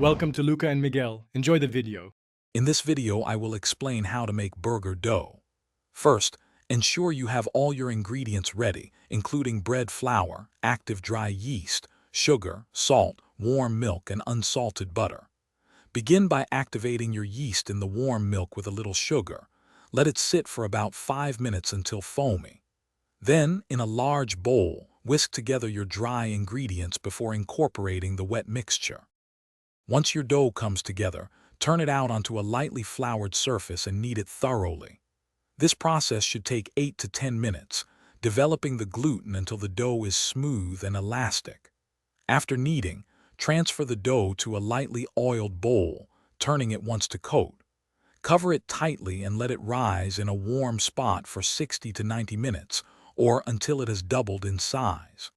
Welcome to Luca and Miguel. Enjoy the video. In this video, I will explain how to make burger dough. First, ensure you have all your ingredients ready, including bread flour, active dry yeast, sugar, salt, warm milk, and unsalted butter. Begin by activating your yeast in the warm milk with a little sugar. Let it sit for about 5 minutes until foamy. Then, in a large bowl, whisk together your dry ingredients before incorporating the wet mixture. Once your dough comes together, turn it out onto a lightly floured surface and knead it thoroughly. This process should take 8 to 10 minutes, developing the gluten until the dough is smooth and elastic. After kneading, transfer the dough to a lightly oiled bowl, turning it once to coat. Cover it tightly and let it rise in a warm spot for 60 to 90 minutes, or until it has doubled in size.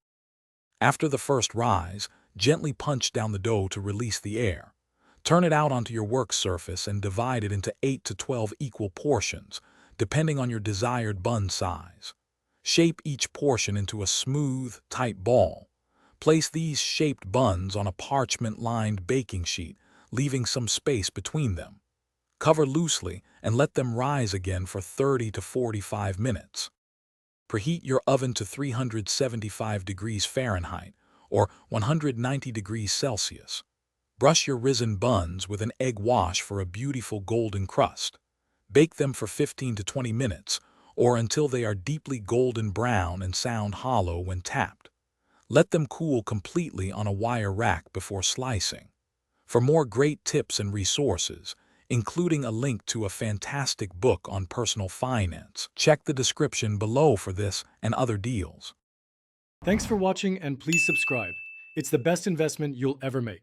After the first rise, gently punch down the dough to release the air. Turn it out onto your work surface and divide it into 8 to 12 equal portions, depending on your desired bun size. Shape each portion into a smooth, tight ball. Place these shaped buns on a parchment-lined baking sheet, leaving some space between them. Cover loosely and let them rise again for 30 to 45 minutes. Preheat your oven to 375 degrees Fahrenheit, or 190 degrees Celsius. Brush your risen buns with an egg wash for a beautiful golden crust. Bake them for 15 to 20 minutes, or until they are deeply golden brown and sound hollow when tapped. Let them cool completely on a wire rack before slicing. For more great tips and resources, including a link to a fantastic book on personal finance, check the description below for this and other deals. Thanks for watching and please subscribe. It's the best investment you'll ever make.